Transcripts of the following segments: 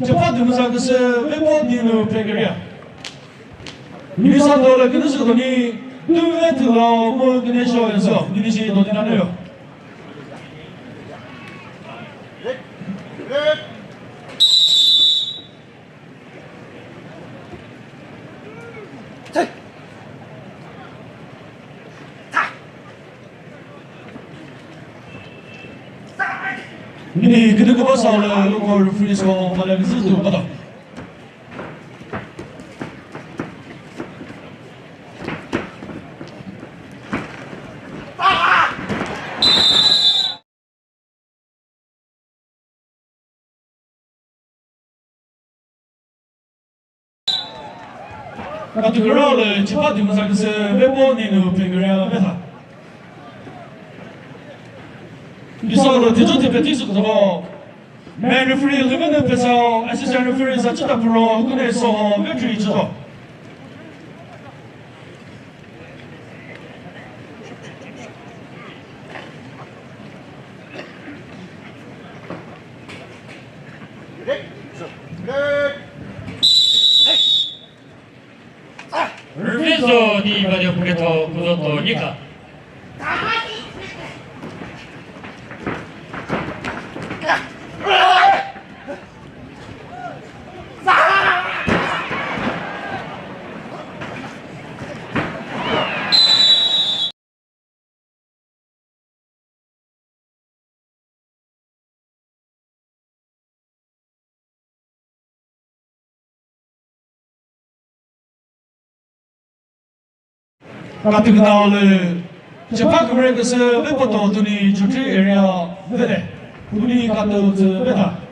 재판되면서 그 외모니는 배결이야. 미사도를 그네서더니 누에트가 뭐 그네셔에서 니시 도디나네요.你跟那个把少了，我非说我那个字都不懂。那这个绕了，七八点么啥个是微博里头评个人没他。你说了，这种特别第一个头。Man referee 里面的不少 ，assistant referee 在这个不容，可能说没注意知道。Reviso di Vadio Pureto Cusotto Nika. Kati kenal cepat kemudian ke sebetul tu ni cuci area beda, tu ni kata beda.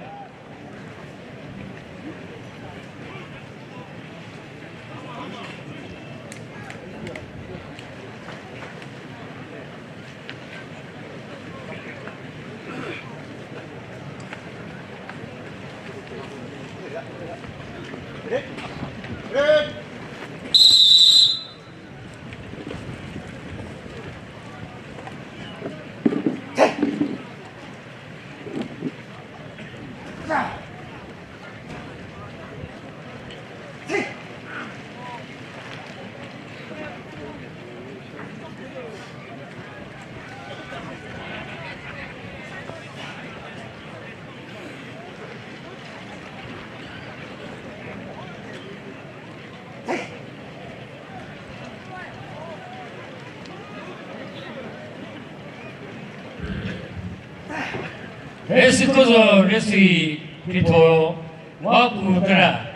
Escozo resi pito waku kara.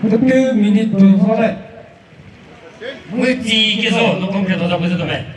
Quelques minutes de forêt. Muti keso no concreto da questo me.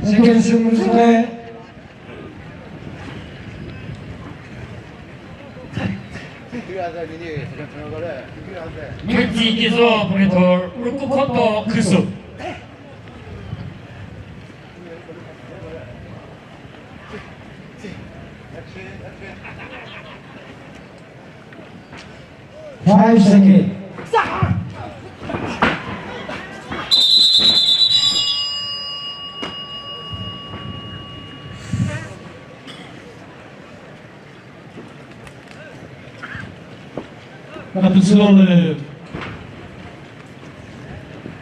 Sekian semua Muti keso pureto urku koto kusu. Five seconds. Kebetulan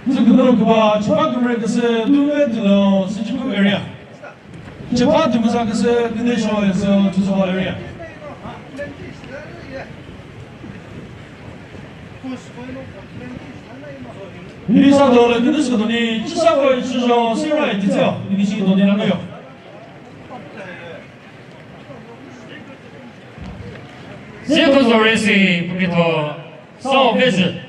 sebenarnya kita cepat mereka sedulur dalam sejumlah area. Cepat juga mereka sedulur dalam sejumlah area. 你上头了，跟的是个东西，至少会至少虽然一条，你心多点那个哟。Circus Racing begitu service.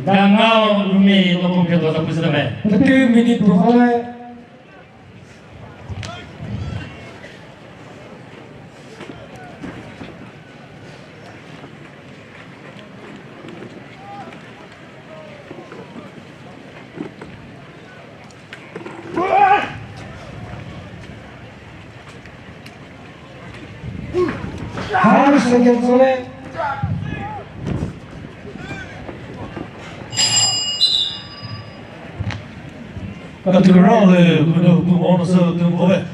Danau Rumi no computer sa puso namin. 30 minutes before Harus saja soleh. Got to go around the window on the side of it.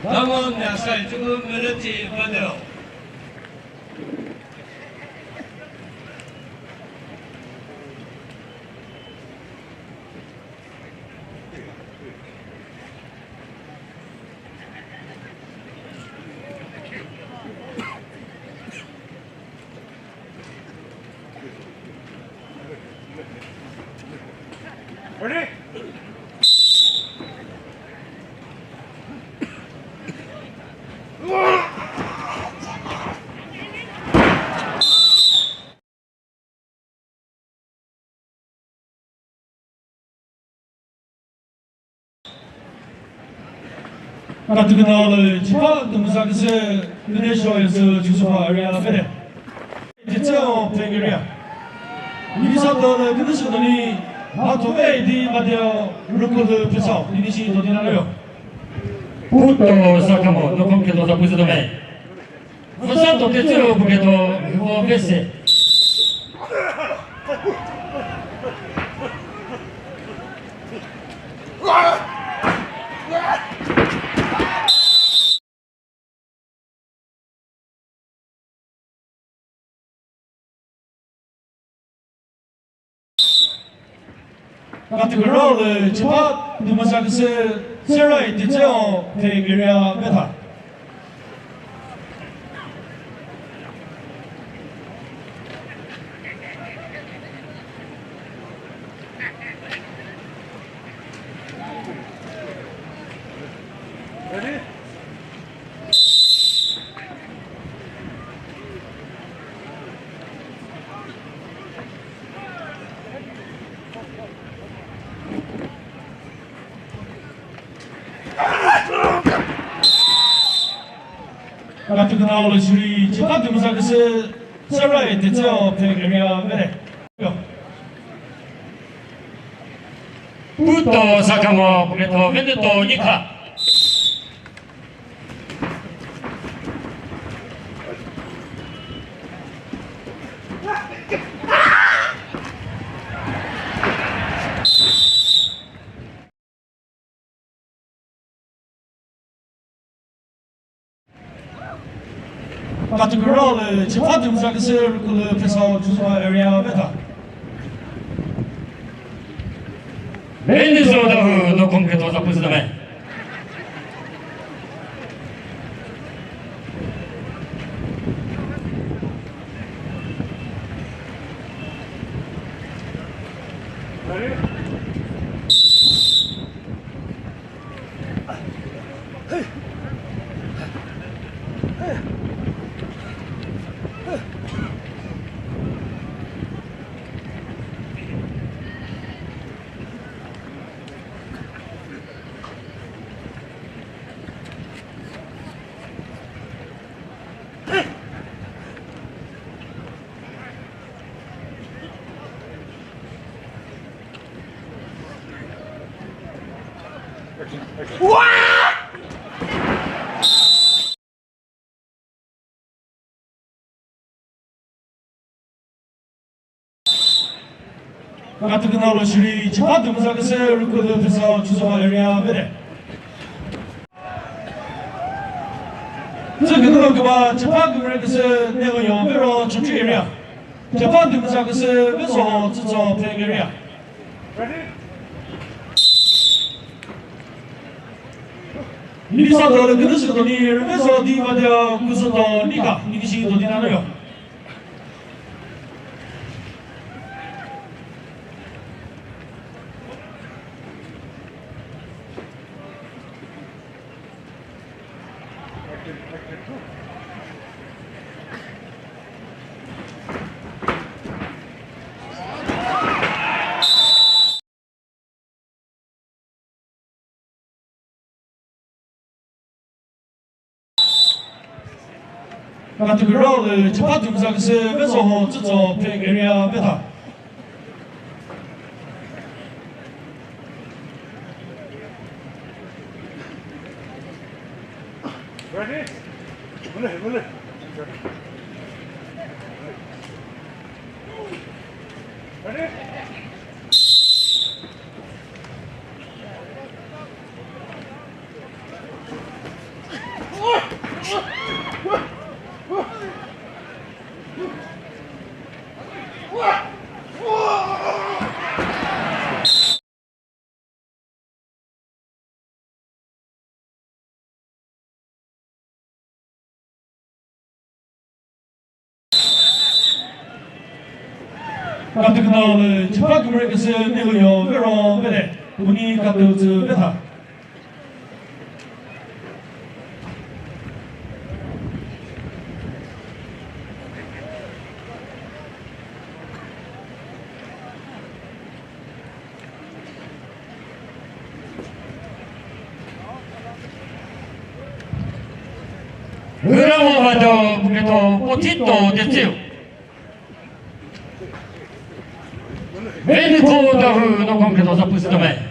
Dango nyasai cukup meleti pada. Ready? Got to go now the Japan, the Musakis, the nation is Jusuha area of it. It's all playing area. You saw the condition of the how to weigh the Madio Ruko Pesau, Initiate to the Puto Sakamo no computer sa puso namin. Fusato tetsuo begitu office. Got to go around the Japan, the Musakis, Sarah, the jail, playing area meta. Ready? Got to go now the Japan, the Musakis, Sarah, the jail, playing area meta. Puto Sakamo begitu Veneto Nika. Got to go around the Japan, the Musakis, the Pesau, Jusuha area meta. Venezuela no computer sa puso namin. Ready? Katkı nalı şuri çıpat mızakısı rükudu fısa çuzuma eriya bere. 这个那个吧，这旁个那个是那个用，比如出去人，这旁个这个是为啥制造这个人？ Ready? 你上头的可能是个你，为啥地方的不是到你个，你的心到底哪里有？ 那这个绕的，这把这个这个是为啥好制造这个人为他？ Ready? Mulai, mulai. Ready?那这个闹了，这把个那个是那个用，为啥为嘞？我你看都是为他。 裏もまと受けとポチッとですよ。メンコーダフのコンケとザプストメ。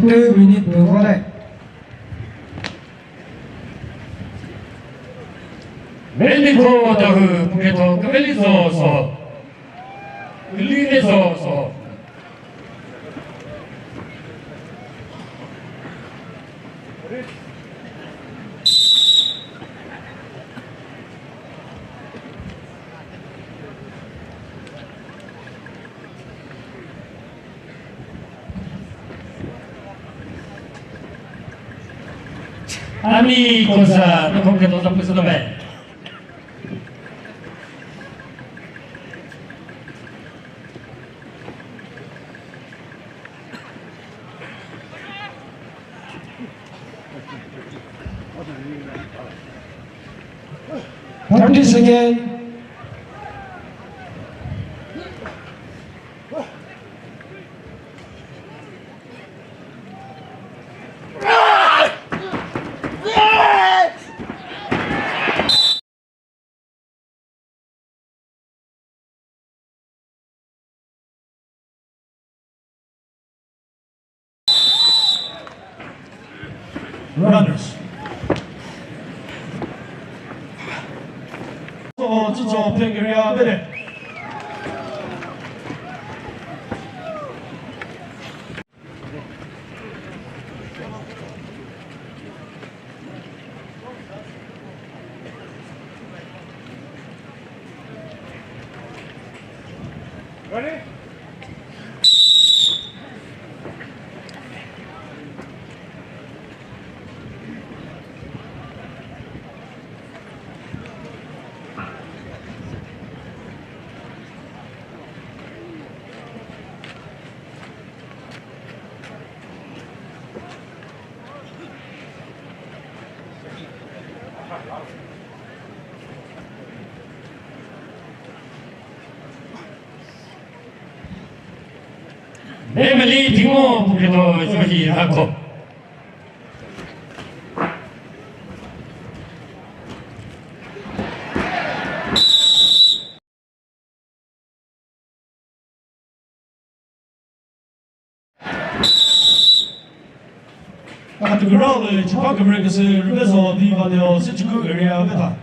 2 minutes de relais. メンコーダフ受けとクベリソーソ。ウリネソーソ。 Amico, no completo da questo dov'è? Practice again. runners. 这种 play area 对的。Ready? Emily Timo Puketo Joji Hako. At the ground, Japan Americans reversal di Vadeo Sechuku area beta.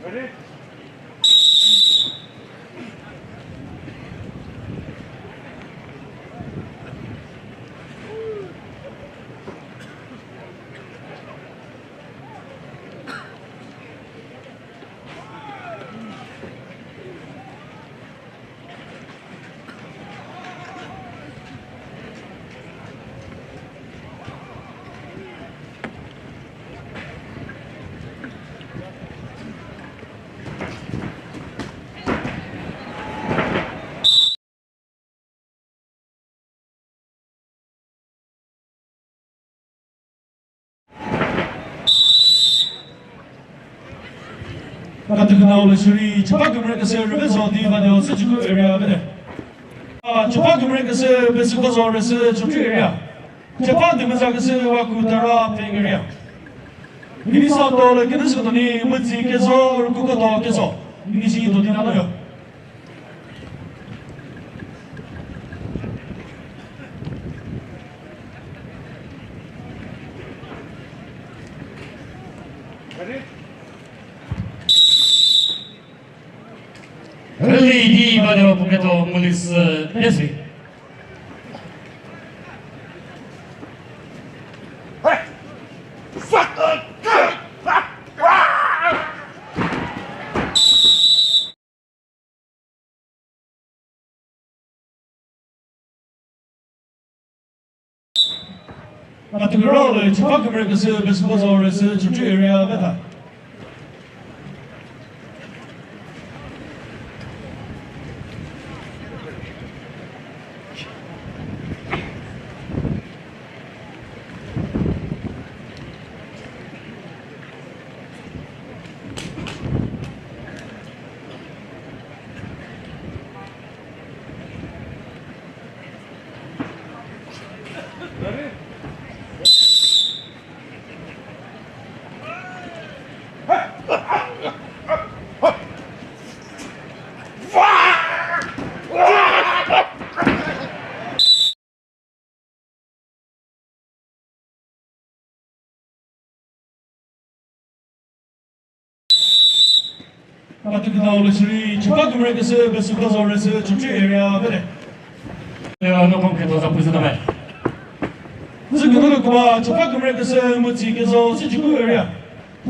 Ready? At the ground, Japan Americans reversal di Vadeo Sechuku area beta. Japan Americans Besukos area. Japan Americans Wakutara playing area. Minnesota Guinness Tony Mutsi Keso Rukuto Keso. Nisi to Dinano. Ready? Early di Vadeo Puketo Mulis Leslie. Hey! Fuck! At the ground, Japan Americans Besukos area beta. Ready? At the ground, Japan Americans Besukos area beta. No Puketo Zapuzame. 这个那个话，这把个人个是目前个说是这个 area，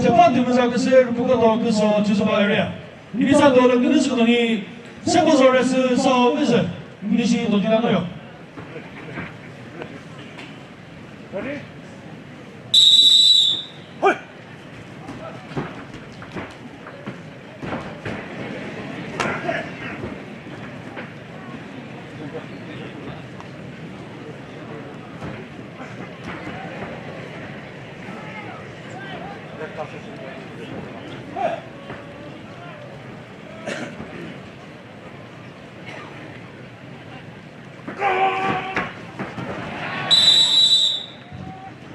这把对面上个是如果到个说就是把 area， 你比上到了跟你说的你，什么时候是说没事，你是都听到没有？ Ready?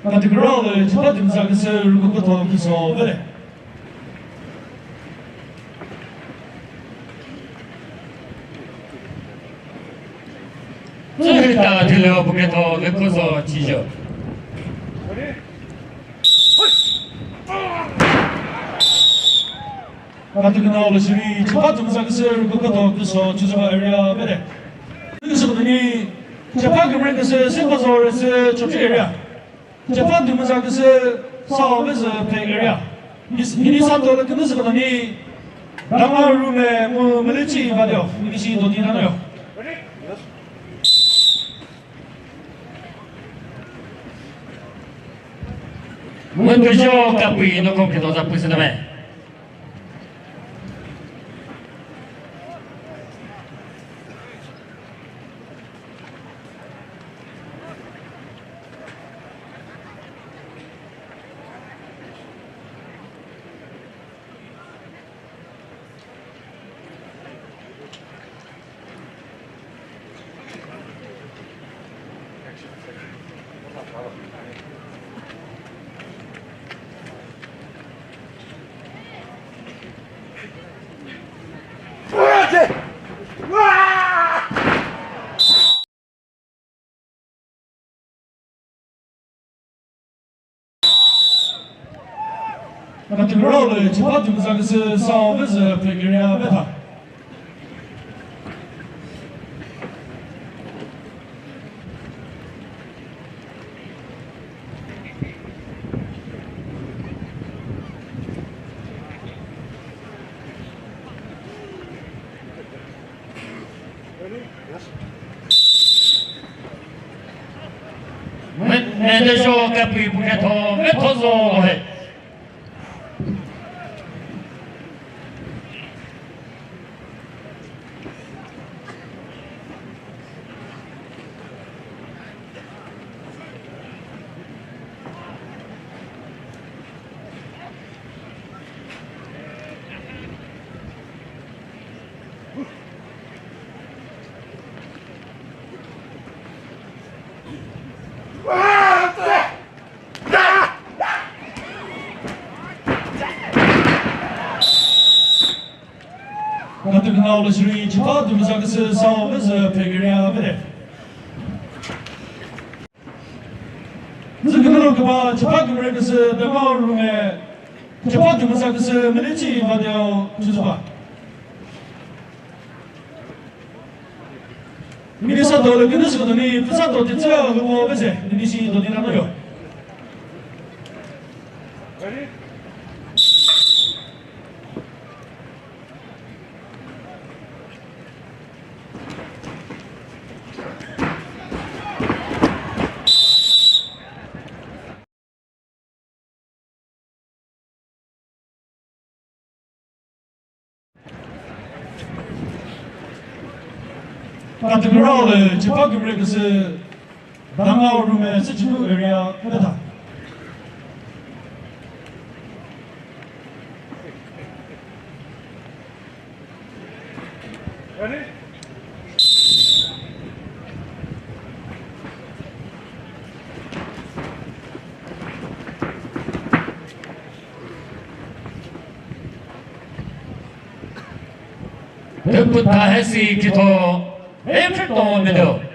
At the ground, 这把对面上个是如果到个说没嘞。最大停留不给头的歌手继续。 같은 나올 시리 첫 등산 것을 그것도 그서 주저가 에리아 베레 그것은 그들이 재판 금을 것을 생각서에서 접시 에리아 재판 등산 것을 사업에서 배 에리아 미니 산도를 그것은 그들이 남아 룸에 뭐 멀리지 받여 이것이 도디나요 먼저 까부이 놓고 계속 잡고 있으면 같은 rol을 재판 등산 것을 사업에서 배 에리아 베타 먼저 까부이不给头没头走嘿。 같은 나올 시리 재판 등산 것을 사업에서 배 에리아 베레 그래서 그들은 그만 재판 금을 것을 남아 룸에 재판 등산 것을 멀리지 받여 주저가 미니 산도를 그것은 그들이 부산도 대처 그거 베세 이것이 도디나요 같은 rol을 재판 금을 것을 남아 룸에 세치부 에리아 베타 Ready? 덕부터 헬스 기토 엠플도 메도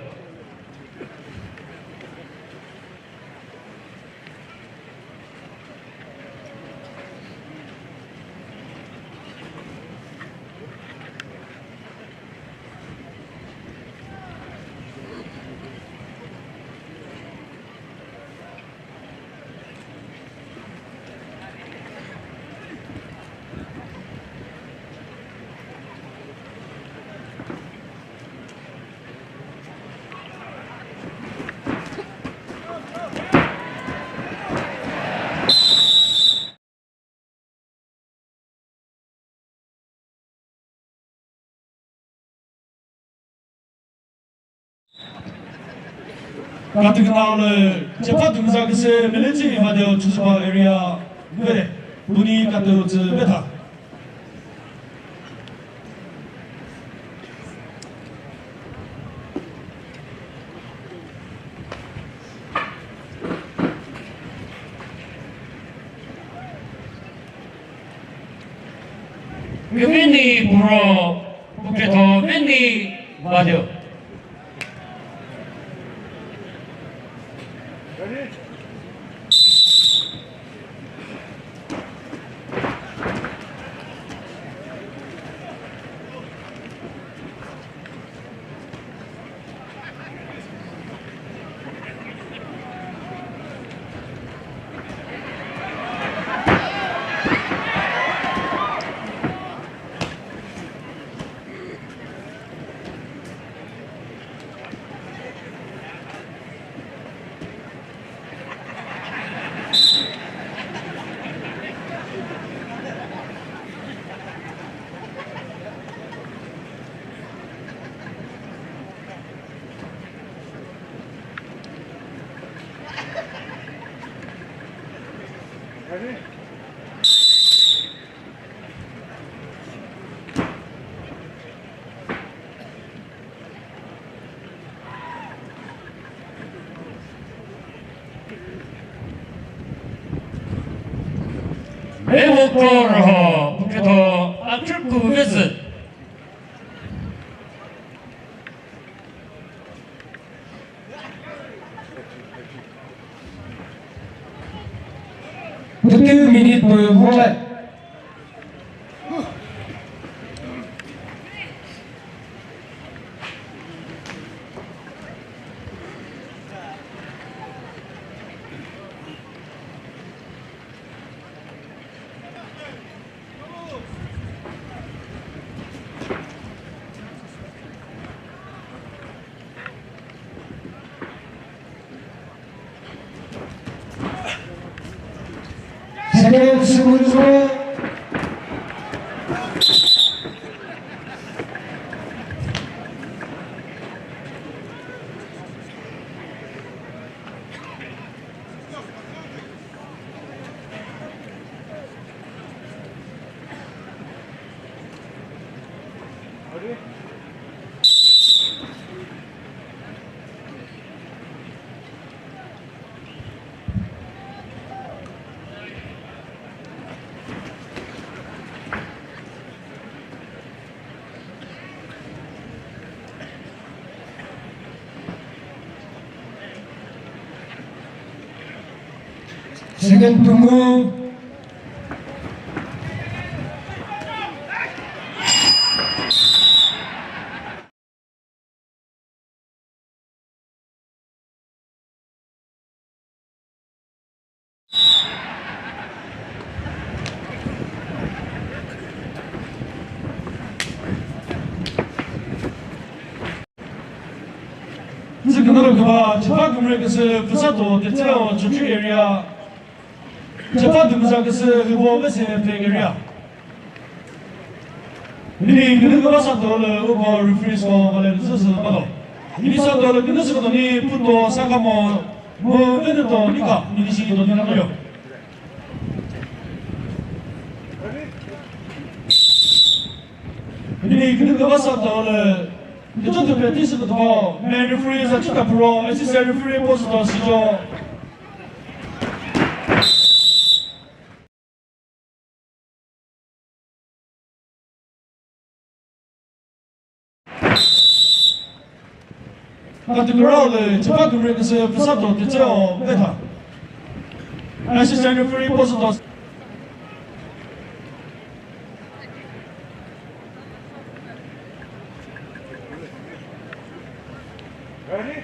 같은 나올 재판 등산 것을 멀리지 받여 주저가 에리아 베레 분이 같은 베타 웬니 불어 부케토 웬니 맞아 Socorro, porque to Aturku visit. The 2-minute volley. Second sequence volley. Ready? Second to move. 이제 그날은 그봐 재판 금액에서 부사도 대체로 저쪽 에리아 재판 등사에서 의보에서 배결이야. 이 그는 그바사도를 의보 리프리스고 말을 써서 봐도 이리사도를 끝내서거든이 분도 상가모 뭐 왜는도 니까 이리시기도 되는 거요. 이 그는 그바사도를 이쪽도 배티스도 더 리프리에서 치카 프로 에시스 리프리 포스도 시죠. 같은 그라우드 재판 금액에서 부사도 대체로 메타 에시스 리프리 포스도 Ready?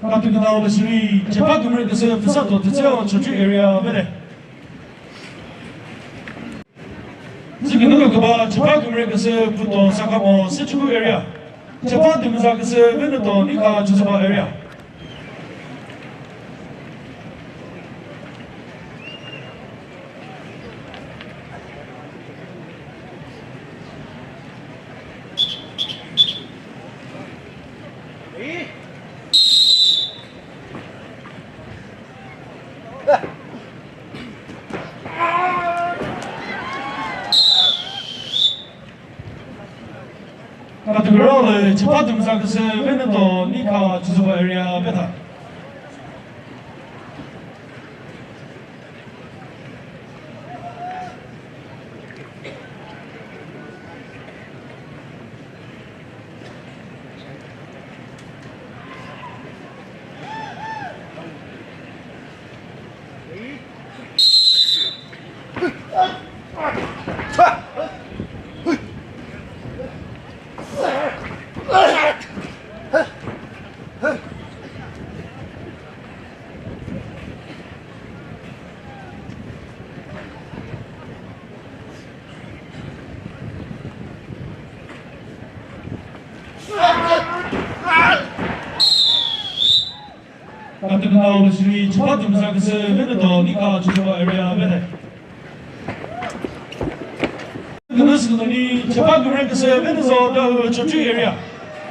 같은 그나오는 시리 재판 금액에서 부사도 대체로 저쪽 에리아 메네 지금 그는 그봐 재판 금액에서 부터 상가모 세축구 에리아 재판 등사에서 메는도 니가 주소바 에리아 Ready? 같은 그라우드 재판 등사에서 메는도 니가 주소바 에리아 메타 같은 그나오는 시리 재판 등사에서 메는도 니가 주소바 에리아 메네 그것은 재판 그런 것에 면에서 저쪽 에리아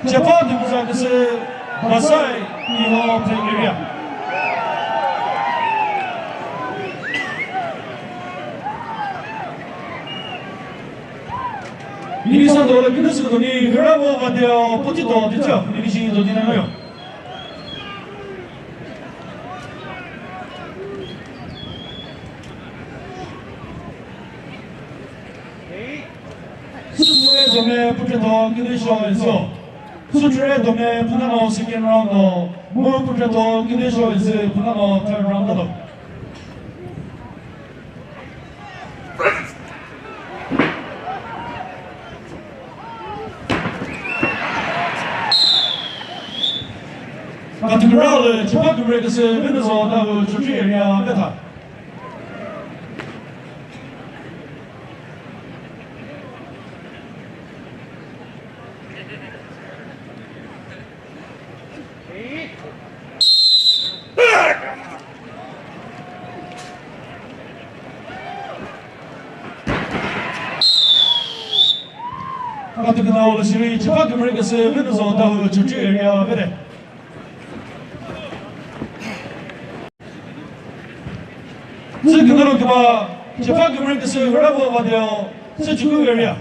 재판 등사 것에 마사이 이거 에리아 미리산도 그것은 그러고 가대요 포티도 됐죠 미리신도 되나요? 수출의 도매 부패도 기대쇼에서 수출의 도매 분할로 세컨 라운드 뭐 부패도 기대쇼에서 분할로 털 라운드도 같은 그라우드 재판 그레이스 면에서 나그 저쪽 에리아 메타 같은 그나오는 시리 재판 그레이스 면에서 나그 저쪽 에리아 메타 그들은 그마 재판 그런 것을 허락하고 받아요. 세주국 에리아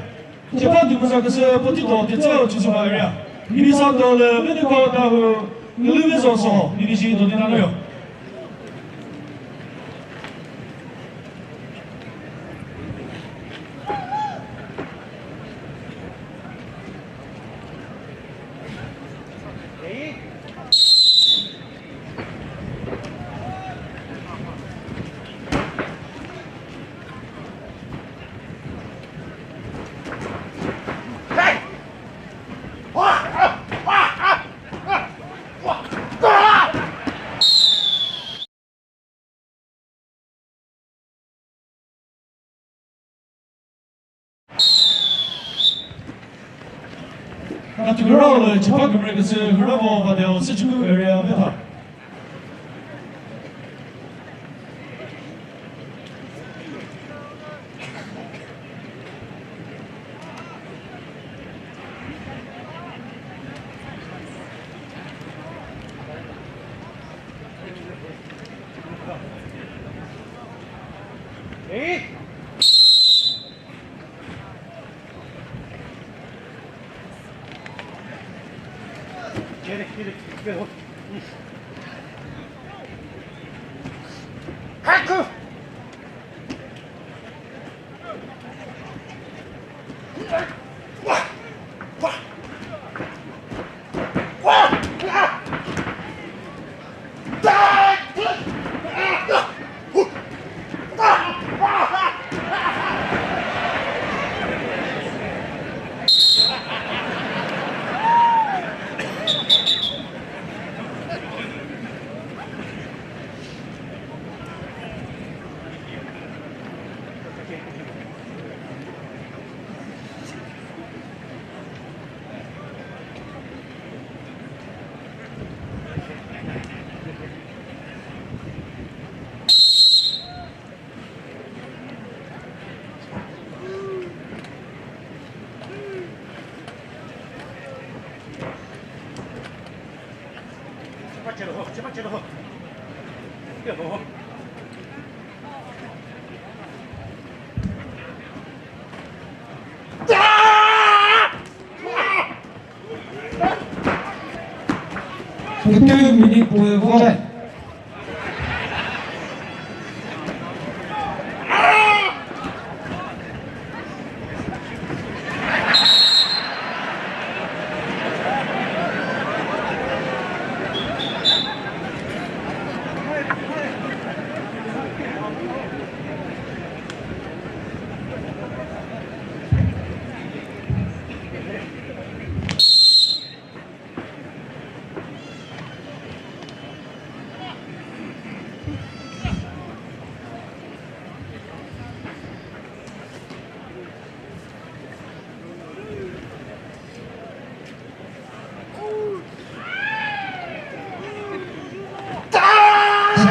재판 등사 것을 버티도 대체로 주소가 에리아 미리산도는 메디컬 다후 일루베서서 미리시도 되나요? 같은 그라우드 재판 그런 것을 허락하고 받아요. 세주국 에리아 메타 하크! 제발 넣어. 야 넣어. Deux minutes pour le volet.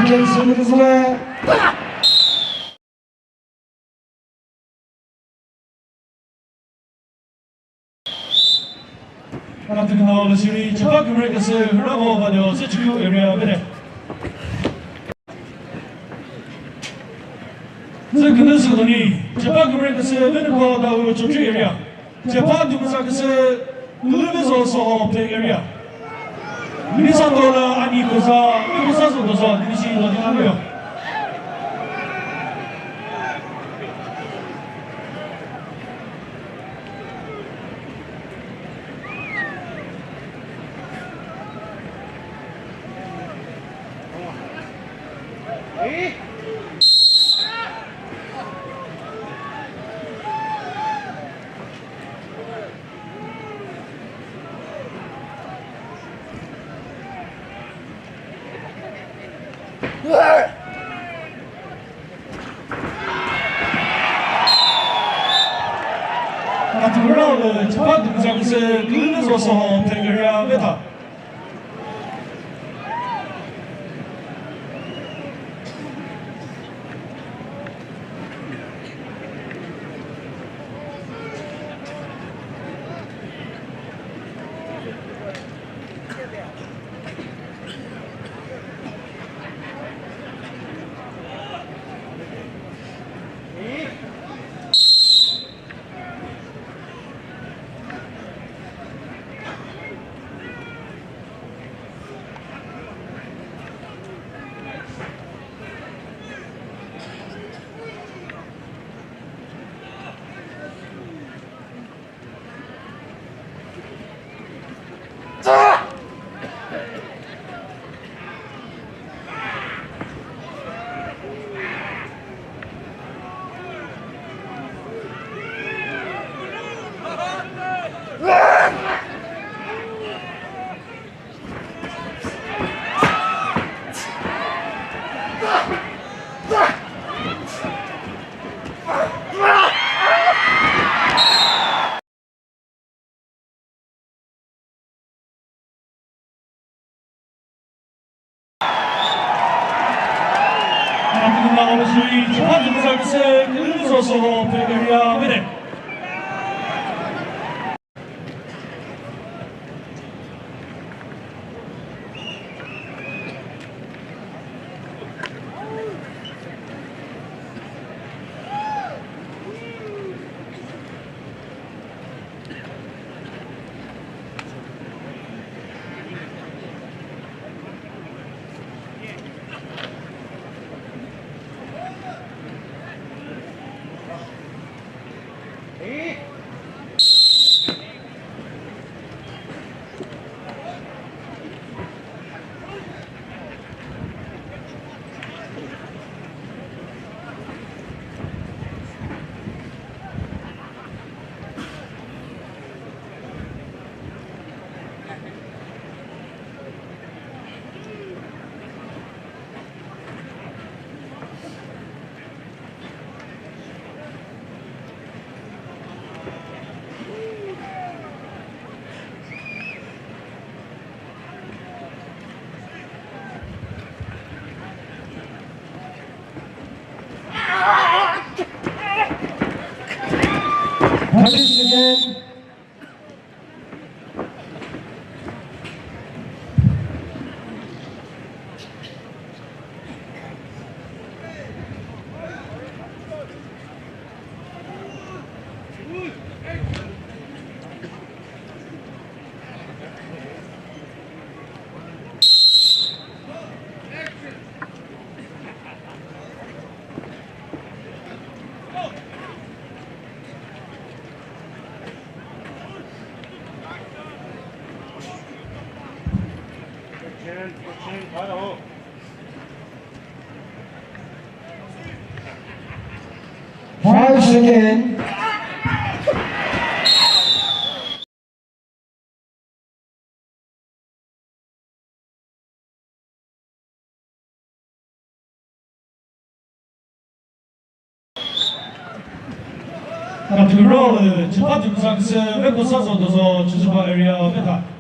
Second single volet. 같은 나오는 시리 제파 그레이스 흘러고 가려 세추 에리아 베레这可能是你제파 그레이스 베르고 나오 조주 에리아 제파 두사크스 누르면서 백 에리아 리사도라 아니 고사 고사서도서 니시 어디나요 같은 올라오는 제파 두사크스 누르면서 백 에리아 베타 같은 나오는 시리 제파 두사크스 누르면서 백 에리아 베레 Participant Five seconds. 같은 올라오는 제파 두사크스 웨코사서도서 주스파 에리아 베타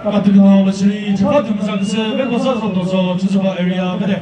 Patrignol Sri Chapatum Sagas, Vekosazo Dozo, Chuzuba area, Bede.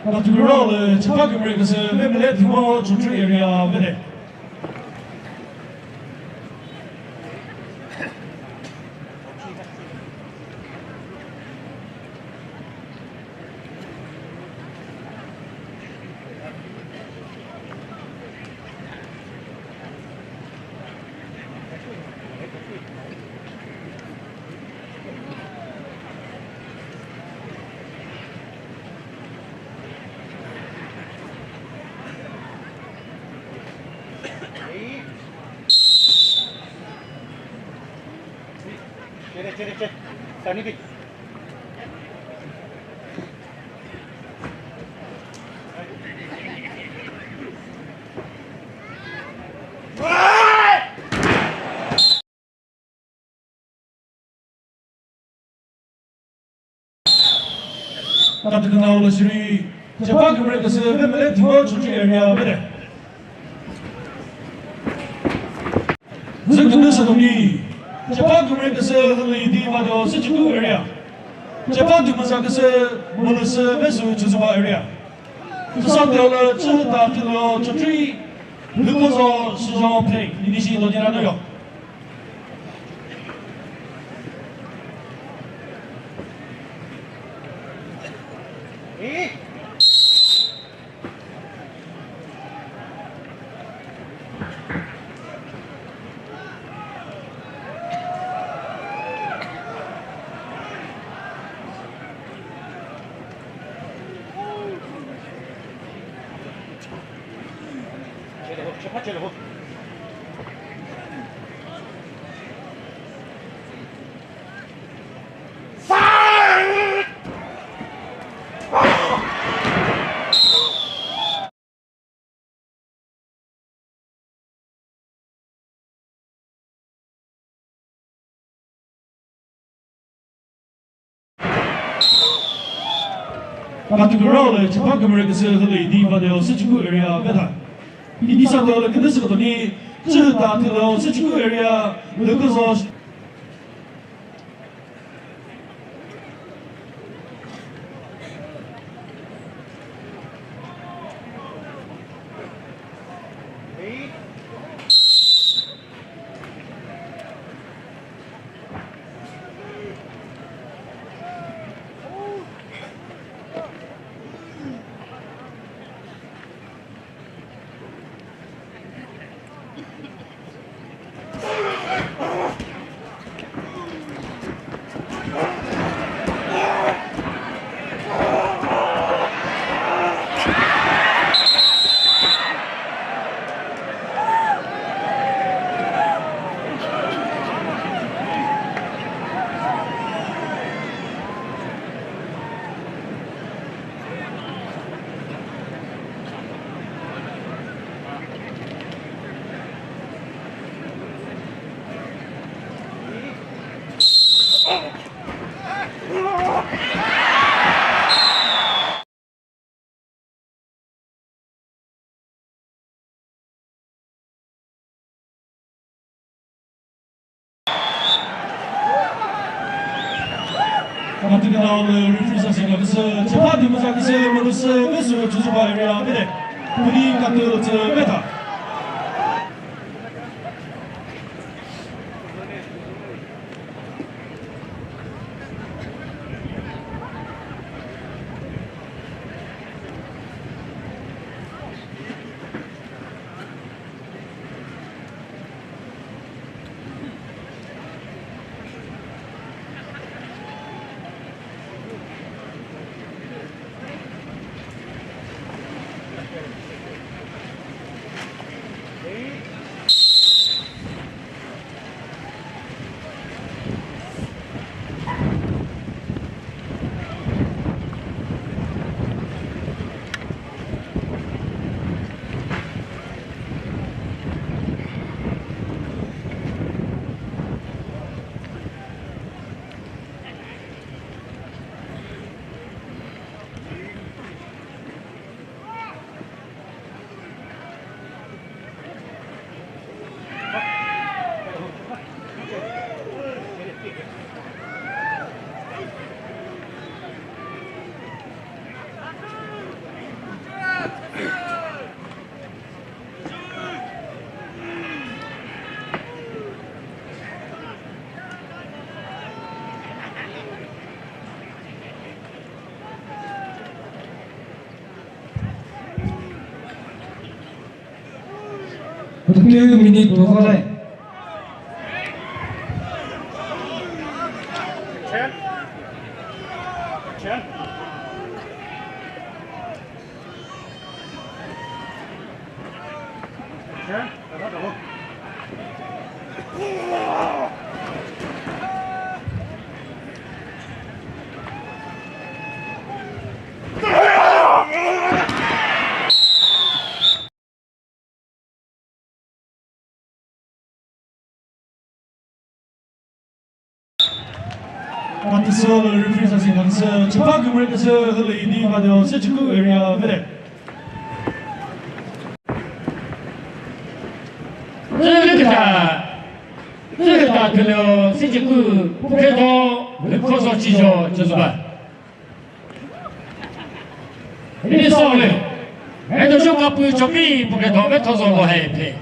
Patrignol Chapatum Regas, Vemelet, Chuchu area, Bede. Cek. Sani bi. Patrignol Sri Chapatum Regas, Vemelet, Chuchu area, Bede. Zagdunasani. Japan Regas, the Vado, Sichu area. Japan Mazakas, Molus, Vesu, Chuzuba area. To Sandel, Chuta, Chutri, Lucoso, Suzo, Play, Inishi, Dodinano. Cek. Patrignol Chapatum Regas, the Vado, Sichu area, Beta. Ini satu lagi kita sebetulnya cerita tentang Sichu area, Lucoso. Patrignol refusing of the Japan Mazakas, Molus, Vesu, Chuzuba area, Bede. Puri Kato, Beta. 2 minutes to volley. Chen. Chen. Chen. Đó, đó, đó. Participating referees and Japan Community Lady Madam Sechiku area Fede. 这个可能是这个不开到人口上计较就是吧？你上来，还都说个不准备不开到没头上我还配。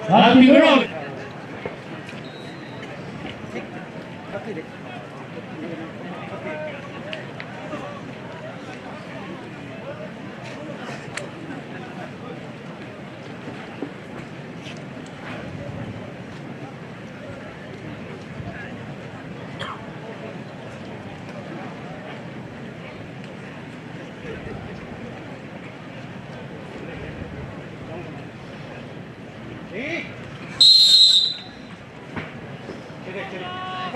Happy Rock.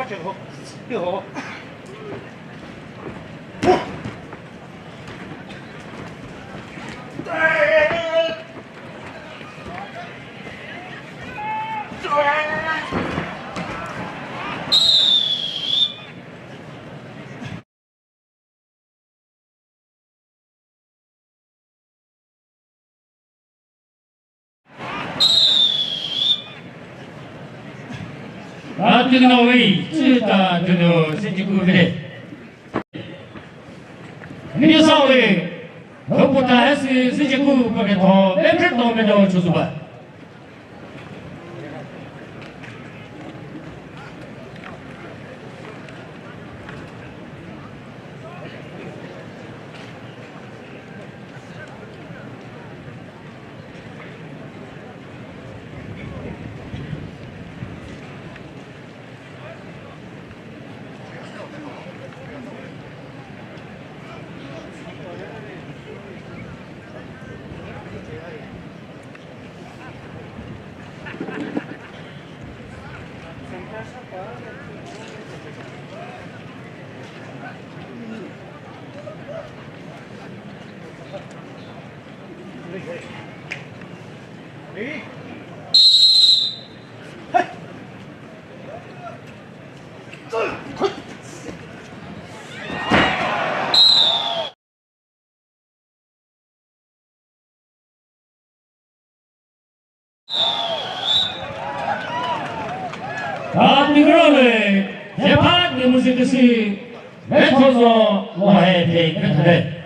phát triển hộp tiểu hộp Batik Norway, cerita dulu sejauh ini. Ini sampai keputusan sejauh begitu, mereka dominan cuba. Batik Norway, Jepang musik si Metozo wahai pekatade.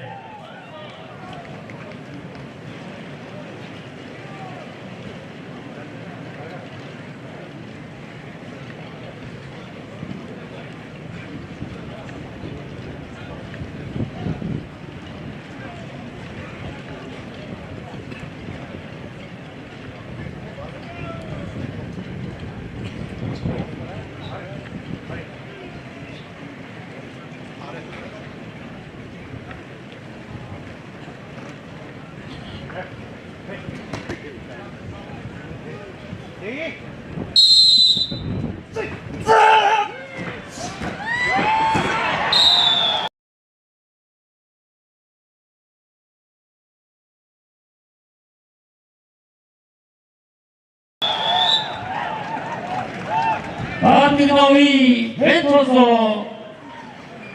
다음이 벤토소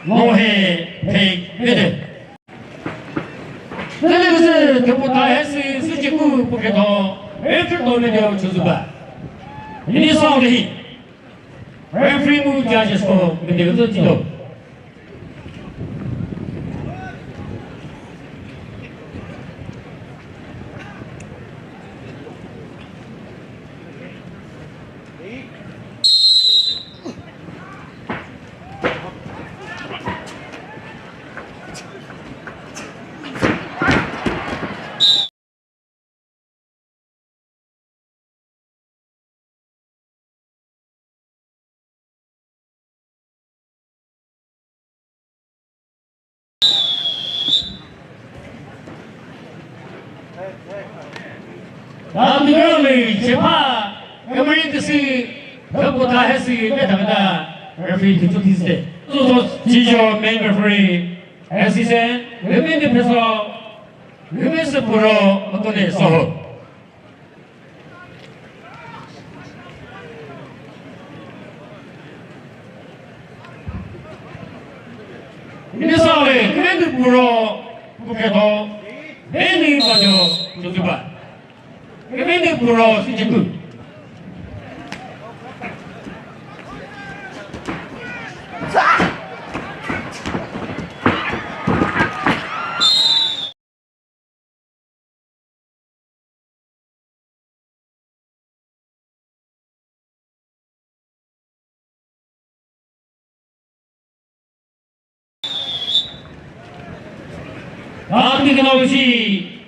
노해 백베드. 텔레비전 경보다 S 수직구 부께도 웰플 도면역 조수바. 리서울이 웰프리 무 자제스코 근데 어떤지도. 다음은 재파 에머린드스 경보다 헬스에 담다 레프리 그쪽 디스테 또 지조 메인 레프리 에시센 레벤드 페서 레벤스 프로 어떤 데서 이래서 그랜드 프로 부께도 메인 먼저 조수바 그랜드 프로 수직구 다음이 나오시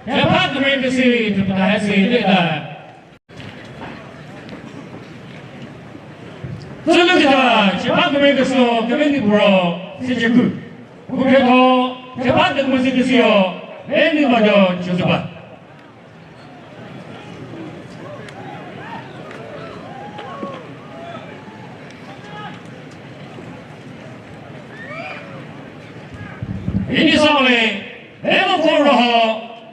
데파트먼트스 부터 할수 있다. 저녁이다 데파트먼트스 그랜드 프로 수직구 그래도 데파트먼트스요 메인 먼저 조수바 이니상에 에버콜로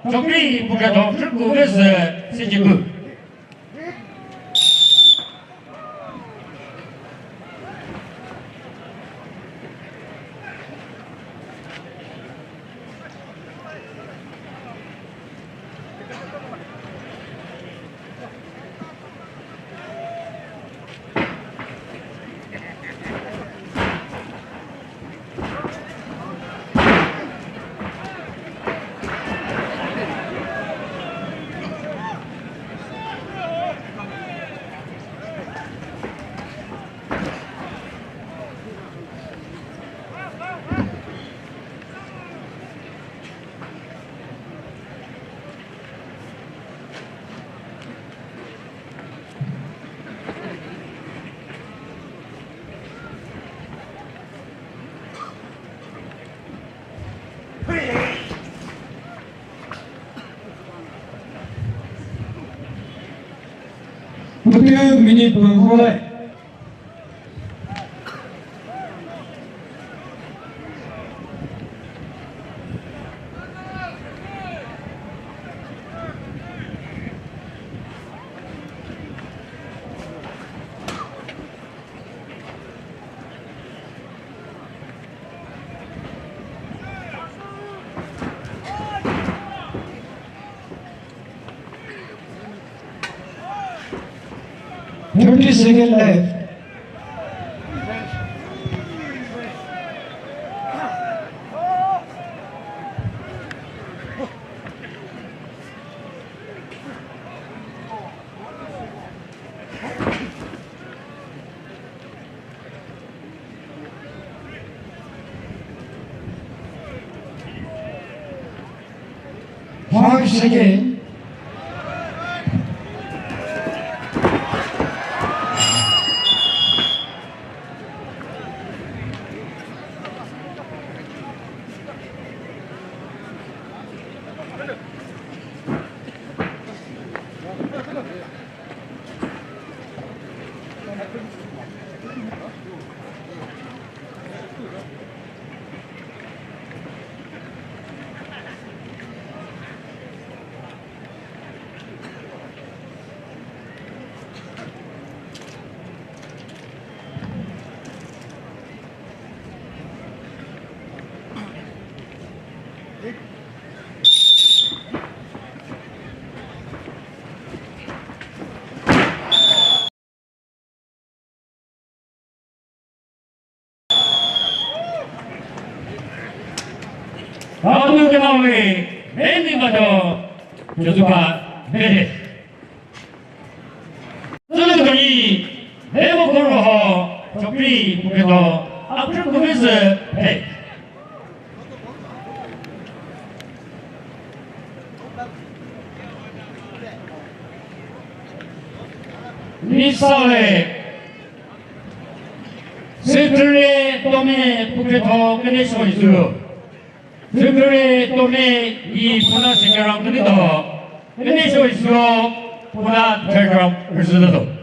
정리 부가도 출구에서 시지구 Một minute vừa lại. Thirty seconds left. Five seconds. 마음에 랜딩마저 교수가 내래 저들이 내목으로 적비 국에서 앞으로 국에서 해 리사회 스크레 또메 국회도 끝내시고 있어요. 스크레 또메 이 문화 생활랑 그래도 끝내시고 있어요. 문화 대gram 을수도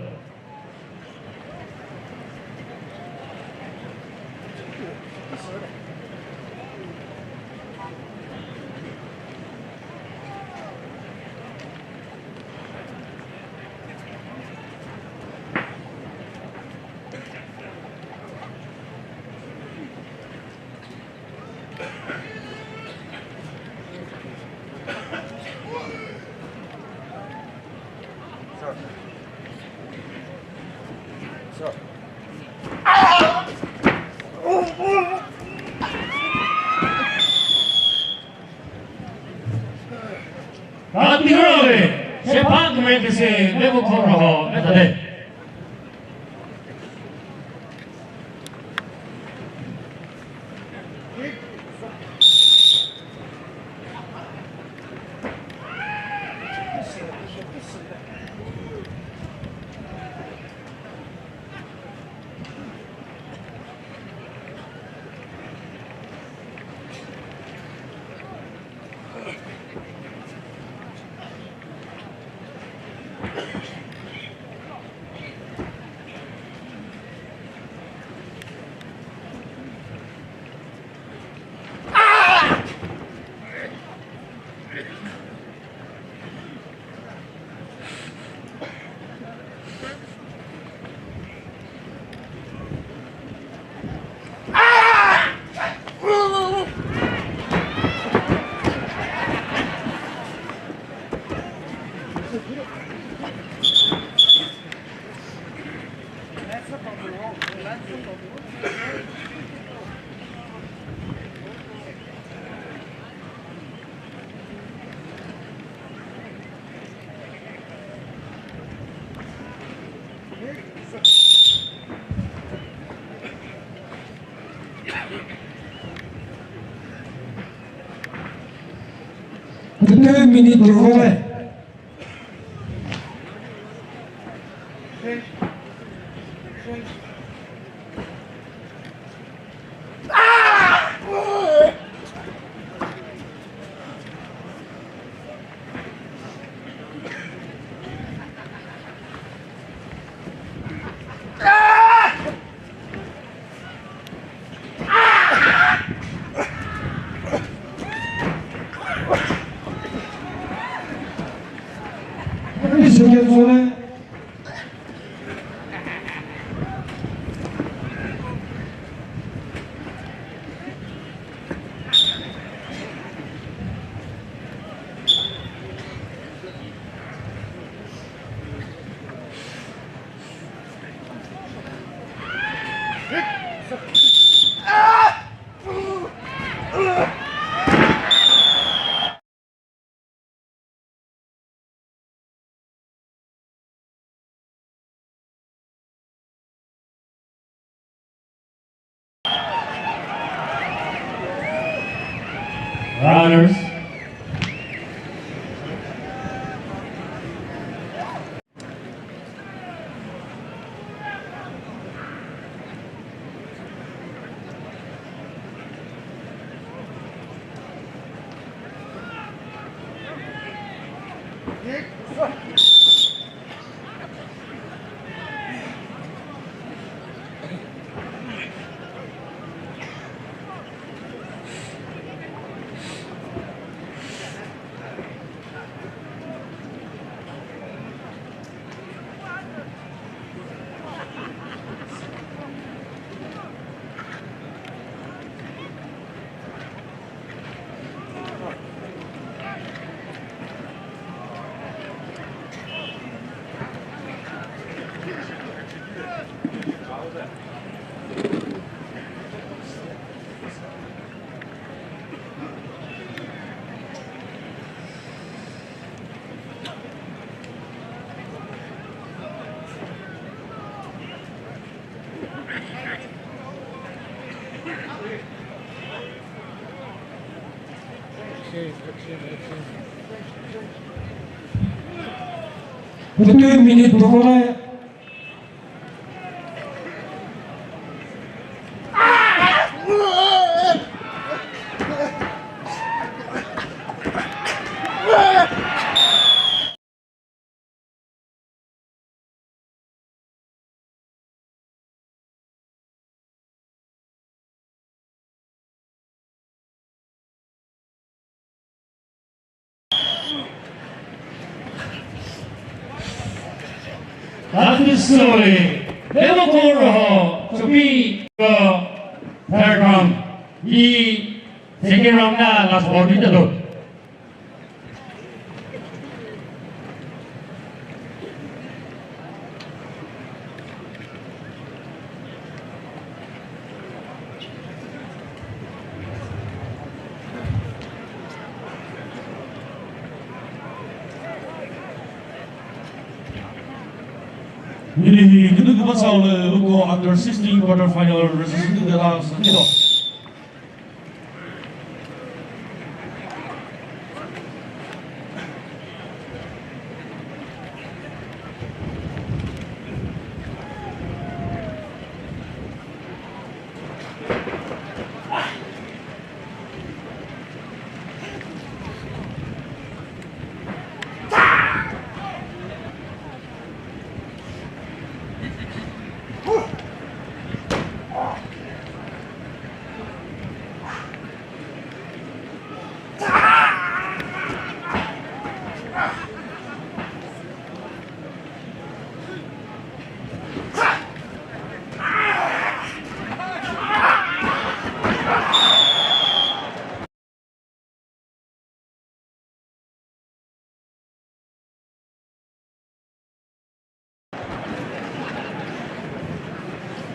아티그라의 재판 도메이크스의 내부코로 했다네. The 2 minute delay. Seconds on it. Runners. 2 minutes to go. That's the story. Liverpool to be the paragon. He second round na last ball dito do. 미리 그는 싸움을 놓고 under 16 quarter final result가 있습니다.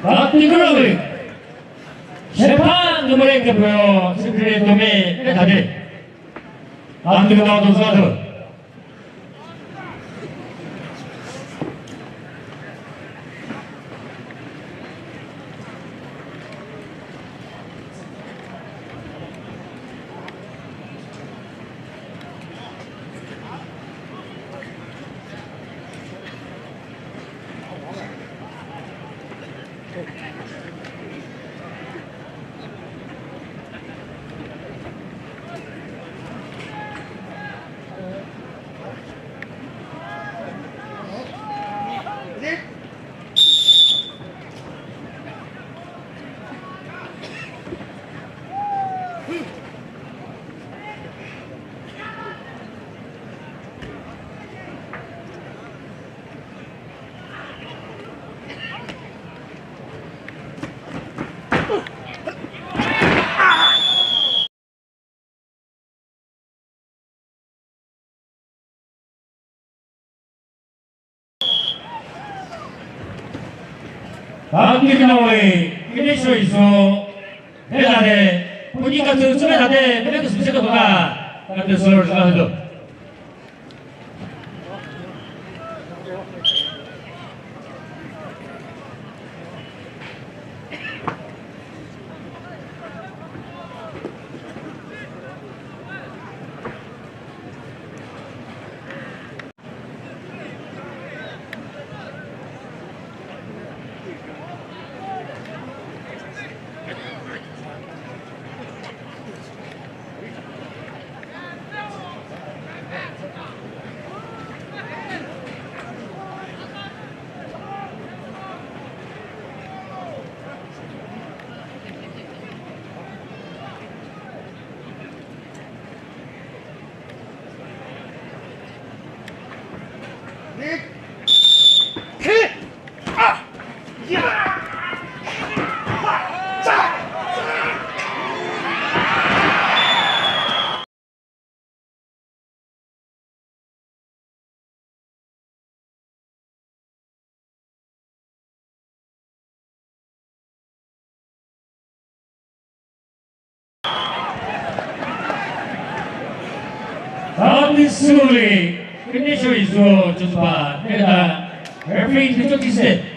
바티그라브 재판 numero che poi si crede come è da te. Anche da usato. 바티그라브의 피니셔 있어. 내가네 보니까 저 처음에 나한테 그래도 스피커 누가 나한테 서울 가서 Slowly, finisher is giusto fa, referee di tutti i set.